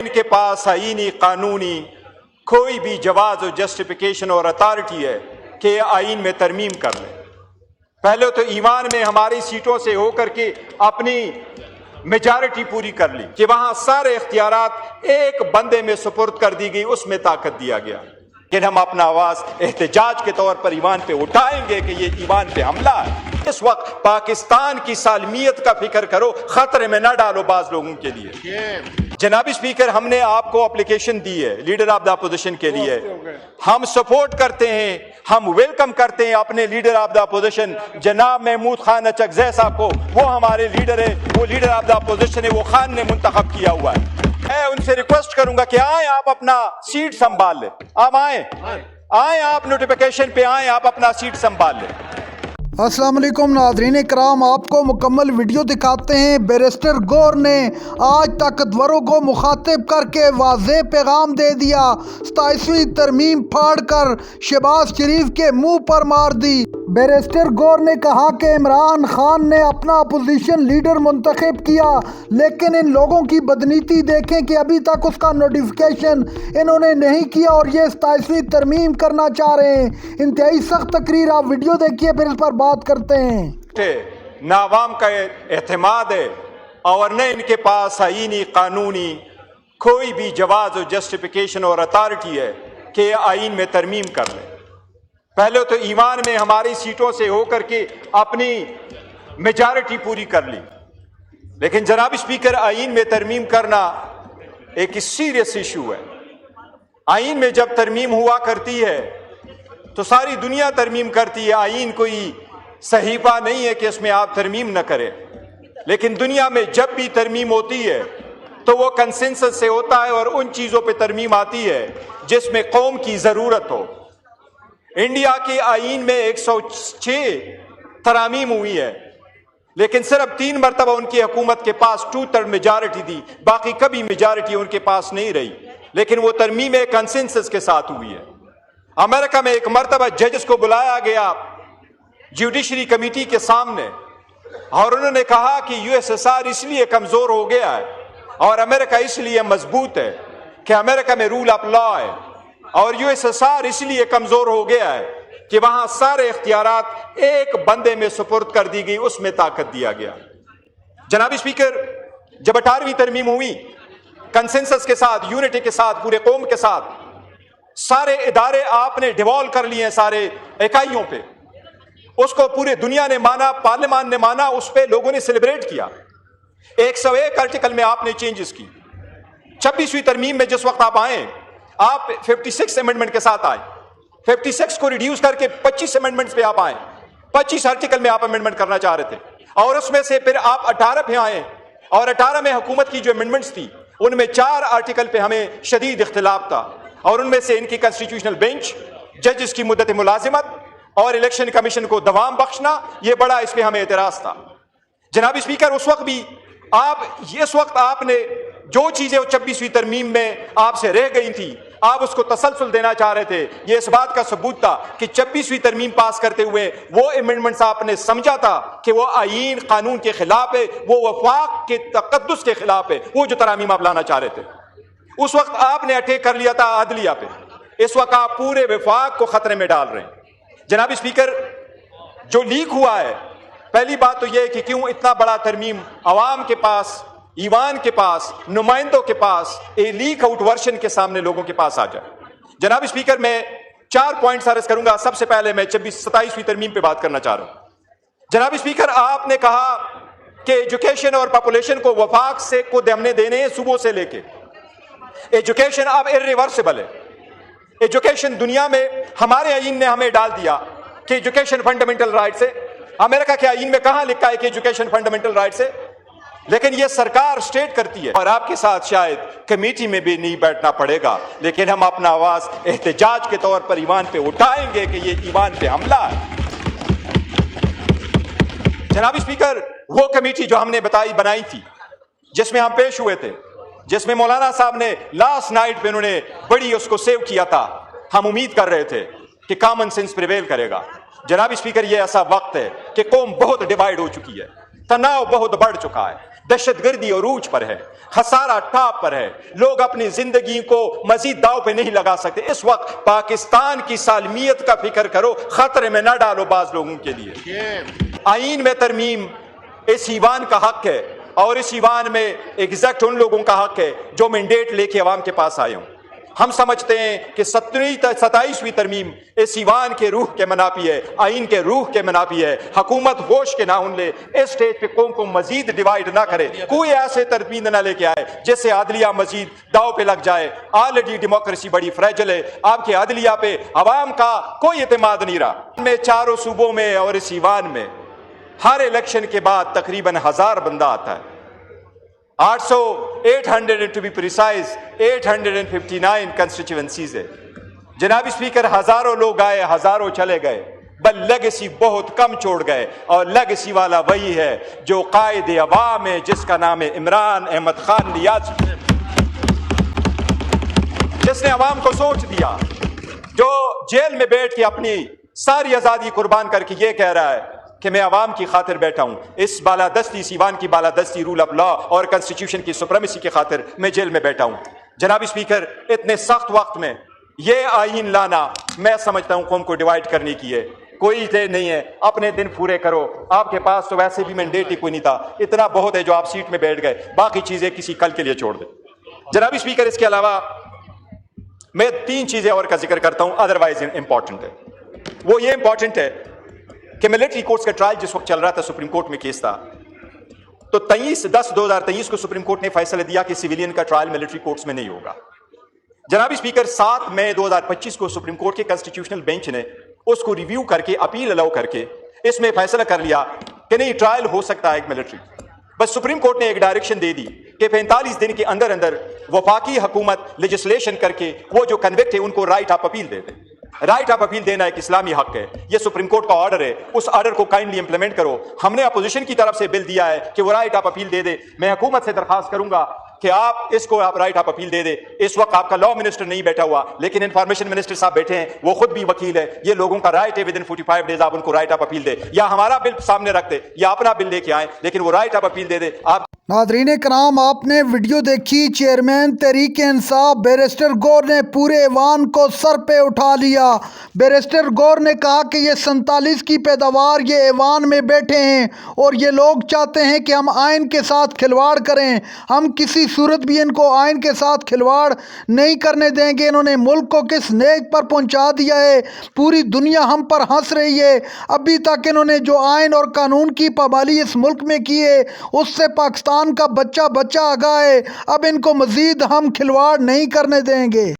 इनके पास आईनी कानूनी कोई भी जवाज और जस्टिफिकेशन और अथॉरिटी है कि आईन में तरमीम कर लें। पहले तो ईवान में हमारी सीटों से होकर के अपनी मेजॉरिटी पूरी कर ली कि वहां सारे इख्तियारात एक बंदे में सुपुर्द कर दी गई, उसमें ताकत दिया गया। लेकिन हम अपना आवाज एहतजाज के तौर पर ईवान पे उठाएंगे कि ये ईवान पे हमला है। इस वक्त पाकिस्तान की सालमियत का फिक्र करो, खतरे में न डालो बाज लोगों के लिए। जनाबी स्पीकर, हमने आपको एप्लीकेशन दी है लीडर ऑफ द अपोजिशन के लिए। हम सपोर्ट करते हैं, हम वेलकम करते हैं अपने लीडर ऑफ द अपोजिशन जनाब महमूद खान अचकज़ई साहब को। वो हमारे लीडर है, वो लीडर ऑफ द अपोजिशन है, वो खान ने मुंतखब किया हुआ है। मैं उनसे रिक्वेस्ट करूंगा कि आए आप अपना सीट संभाल ले। आप आए आप नोटिफिकेशन पे आए, आप अपना सीट संभाल ले। अस्सलाम वालेकुम नाज़रीन कराम, आपको मुकम्मल वीडियो दिखाते हैं। बैरिस्टर गौर ने आज ताकतवरों को मुखातिब करके वाज़ेह पैगाम दे दिया। 27वीं तरमीम फाड़ कर शहबाज शरीफ के मुंह पर मार दी। बैरिस्टर गौर ने कहा कि इमरान खान ने अपना अपोजिशन लीडर मुंतखब किया, लेकिन इन लोगों की बदनीति देखें कि अभी तक उसका नोटिफिकेशन इन्होंने नहीं किया और ये 27वीं तरमीम करना चाह रहे हैं। इंतहाई सख्त तकरीर, आप वीडियो देखिए फिर इस पर बात करते हैं। ना अवाम का एतमाद है और न इनके पास आईनी कानूनी कोई भी जवाज और जस्टिफिकेशन और अथॉरिटी है कि आइन में तरमीम कर लें। पहले तो ईवान में हमारी सीटों से होकर के अपनी मेजॉरिटी पूरी कर ली, लेकिन जनाब स्पीकर, आइन में तरमीम करना एक सीरियस इशू है। आइन में जब तरमीम हुआ करती है तो सारी दुनिया तरमीम करती है। आइन कोई सहीफा नहीं है कि इसमें आप तरमीम न करें, लेकिन दुनिया में जब भी तरमीम होती है तो वो कंसेंसस से होता है और उन चीज़ों पे तरमीम आती है जिसमें कौम की ज़रूरत हो। इंडिया के आइन में 106 तरामीम हुई है, लेकिन सिर्फ 3 मरतबा उनकी हुकूमत के पास 2/3 मेजॉरिटी थी, बाकी कभी मेजॉरिटी उनके पास नहीं रही, लेकिन वो तरमीम कंसेंसस के साथ हुई है। अमेरिका में एक मरतबा जजेस को बुलाया गया जुडिशरी कमेटी के सामने और उन्होंने कहा कि यूएसएसआर इसलिए कमजोर हो गया है और अमेरिका इसलिए मजबूत है कि अमेरिका में रूल ऑफ लॉ है, और यूएसएसआर इसलिए कमजोर हो गया है कि वहां सारे इख्तियारात एक बंदे में सुपुर्द कर दी गई, उसमें ताकत दिया गया। जनाब स्पीकर, जब 18वीं तरमीम हुई कंसेंसस के साथ, यूनिटी के साथ, पूरे कौम के साथ, सारे इदारे आपने डिवॉल्व कर लिए हैं सारे इकाइयों पे, उसको पूरे दुनिया ने माना, पार्लियामान ने माना, उस पे लोगों ने सेलिब्रेट किया। 101 आर्टिकल में आपने चेंजेस की। 26वीं तरमीम में जिस वक्त आप आए, आप 56 अमेंडमेंट के साथ आए। 56 को रिड्यूस करके 25 अमेंडमेंट्स पे आप आए। 25 आर्टिकल में आप अमेंडमेंट करना चाह रहे थे, और उसमें से फिर आप 18 पे आए, और 18 में हुकूमत की जो अमेंडमेंट्स थी उनमें 4 आर्टिकल पे हमें शदीद इख्तिलाफ था, और उनमें से इनकी कॉन्स्टिट्यूशनल बेंच, जजेस की मुद्दत मुलाजिमत और इलेक्शन कमीशन को दवाम बख्शना, ये बड़ा इस पे हमें एतराज था। जनाब स्पीकर, उस वक्त भी इस वक्त आपने जो चीजें 26वीं तरमीम में आपसे रह गई थी, आप उसको तसलसल देना चाह रहे थे। ये इस बात का सबूत था कि 26वीं तरमीम पास करते हुए वो अमेंडमेंट्स आपने समझा था कि वो आईन कानून के खिलाफ है, वो वफाक के तकद्दुस के खिलाफ है, वो जो तरामीम आप लाना चाह रहे थे। उस वक्त आपने अटैक कर लिया था अदलिया पे, इस वक्त आप पूरे वफाक को खतरे में डाल रहे हैं। जनाब स्पीकर, जो लीक हुआ है, पहली बात तो यह है कि क्यों इतना बड़ा तरमीम अवाम के पास, ईवान के पास, नुमाइंदों के पास ए लीक आउट वर्शन के सामने लोगों के पास आ जाए। जनाब स्पीकर, मैं 4 पॉइंट्स अर्ज करूंगा। सबसे पहले मैं 27वीं तरमीम पे बात करना चाह रहा हूं। जनाब स्पीकर, आपने कहा कि एजुकेशन और पॉपुलेशन को वफाक से को हमने देने हैं सुबह से लेके। एजुकेशन अब इर्रिवर्सिबल है। एजुकेशन दुनिया में हमारे आईन ने हमें डाल दिया कि एजुकेशन फंडामेंटल राइट्स है। अमेरिका के आईन में कहां लिखा है कि एजुकेशन फंडामेंटल राइट्स है? लेकिन यह सरकार स्टेट करती है, और आपके साथ शायद कमेटी में भी नहीं बैठना पड़ेगा, लेकिन हम अपना आवाज एहतजाज के तौर पर ईवान पे उठाएंगे कि ये ईवान पे हमला है। जनाब स्पीकर, वो कमेटी जो हमने बनाई थी, जिसमें हम पेश हुए थे, जिसमें मौलाना साहब ने लास्ट नाइट पे उन्होंने बड़ी उसको सेव किया था, हम उम्मीद कर रहे थे कि कॉमन सेंस प्रिवेल करेगा। जनाब स्पीकर, ये ऐसा वक्त है कि कौम बहुत डिवाइड हो चुकी है, तनाव बहुत बढ़ चुका है। دہشت گردی عروج پر ہے، خسارہ ٹاپ پر ہے، لوگ اپنی زندگی کو مزید داؤ پہ نہیں لگا سکتے۔ اس وقت پاکستان کی سالمیت کا فکر کرو، خطرے میں نہ ڈالو بعض لوگوں کے لیے۔ آئین میں ترمیم اس ایوان کا حق ہے، اور اس ایوان میں ایگزیکٹ ان لوگوں کا حق ہے جو مینڈیٹ لے کے عوام کے پاس آئے ہوں۔ ہم سمجھتے ہیں کہ 27ویں ترمیم اس ایوان کے روح کے منافی ہے، آئین کے روح کے منافی ہے۔ حکومت ہوش کے ناخن لے، اس سٹیج پہ قوم کو مزید ڈیوائیڈ نہ کرے، کوئی ایسے ترمیم نہ لے کے آئے جس سے عدلیہ مزید داؤ پہ لگ جائے۔ آلریڈی ڈیموکریسی بڑی فریجل ہے، آپ کے عدلیہ پہ عوام کا کوئی اعتماد نہیں رہا۔ میں چاروں صوبوں میں اور اس ایوان میں ہر الیکشن کے بعد تقریباً 1000 بندہ آتا ہے، 800 to be precise 859 کنسٹیچوئنسیز ہے۔ جناب اسپیکر، ہزاروں لوگ آئے، ہزاروں چلے گئے، بل لیگیسی بہت کم چھوڑ گئے، اور لیگیسی والا وہی ہے جو قائد عوام ہے، جس کا نام ہے عمران احمد خان نیازی، جس نے عوام کو سوچ دیا، جو جیل میں بیٹھ کے اپنی ساری آزادی قربان کر کے یہ کہہ رہا ہے کہ میں عوام کی خاطر بیٹھا ہوں، اس بالادستی، اس ایوان کی بالادستی، رول آف لا اور کنسٹیٹیوشن کی سپریمیسی کی خاطر میں جیل میں بیٹھا ہوں۔ جناب اسپیکر، اتنے سخت وقت میں یہ آئین لانا میں سمجھتا ہوں قوم کو ڈیوائیڈ کرنے کی ہے، کوئی دیر نہیں ہے، اپنے دن پورے کرو۔ آپ کے پاس تو ویسے بھی مینڈیٹ ہی کوئی نہیں تھا، اتنا بہت ہے جو آپ سیٹ میں بیٹھ گئے، باقی چیزیں کسی کل کے لیے چھوڑ دیں۔ جناب اسپیکر، اس کے علاوہ میں 3 چیزیں اور کا ذکر کرتا ہوں، ادروائز امپورٹنٹ ہے۔ وہ یہ امپورٹنٹ ہے کہ ملٹری کورٹس کا ٹرائل جس وقت چل رہا تھا، سپریم کورٹ میں کیس تھا، تو 10/10/2023 کو سپریم کورٹ نے فیصلہ دیا کہ سویلین کا ٹرائل ملٹری کورٹس میں نہیں ہوگا۔ جناب اسپیکر، 7 مئی 2025 کو سپریم کورٹ کے کنسٹیٹیوشنل بینچ نے اس کو ریویو کر کے، اپیل الاؤ کر کے اس میں فیصلہ کر لیا کہ نہیں، ٹرائل ہو سکتا ہے ایک ملٹری۔ بس سپریم کورٹ نے ایک ڈائریکشن دے دی کہ 45 دن کے اندر اندر وفاقی حکومت لیجسلیشن کر کے وہ جو کنوکٹ ہے ان کو right of appeal they they. Right of appeal دینا ایک اسلامی حق ہے، یہ سپریم کورٹ کا آرڈر ہے، اس آرڈر کو کائنڈلی امپلیمنٹ کرو۔ ہم نے اپوزیشن کی طرف سے بل دیا ہے کہ وہ رائٹ آف اپیل دے دے۔ میں حکومت سے درخواست کروں گا کہ آپ اس کو رائٹ آف اپیل دے دے۔ اس وقت آپ کا لا منسٹر نہیں بیٹھا ہوا، لیکن انفارمیشن منسٹر صاحب بیٹھے ہیں، وہ خود بھی وکیل ہے، یہ لوگوں کا رائٹ ہے ودن 45 ڈیز آپ ان کو رائٹ آف اپیل دے، یا ہمارا بل سامنے رکھ دے یا اپنا بل لے کے آئیں، لیکن وہ رائٹ آف اپیل دے دے۔ آپ ناظرین کرام، آپ نے ویڈیو دیکھی، چیئرمین تحریک انصاف بیرسٹر گور نے پورے ایوان کو سر پہ اٹھا لیا۔ بیرسٹر گور نے کہا کہ یہ 47 کی پیداوار یہ ایوان میں بیٹھے ہیں اور یہ لوگ چاہتے ہیں کہ ہم آئین کے ساتھ کھلواڑ کریں، ہم کسی صورت بھی ان کو آئین کے ساتھ کھلواڑ نہیں کرنے دیں گے۔ انہوں نے ملک کو کس نیک پر پہنچا دیا ہے، پوری دنیا ہم پر ہنس رہی ہے۔ ابھی تک انہوں نے جو آئین اور قانون کی پابندی اس ملک میں کی ہے، اس سے پاکستان کا بچہ آگاہ ہے۔ اب ان کو مزید ہم کھلواڑ نہیں کرنے دیں گے۔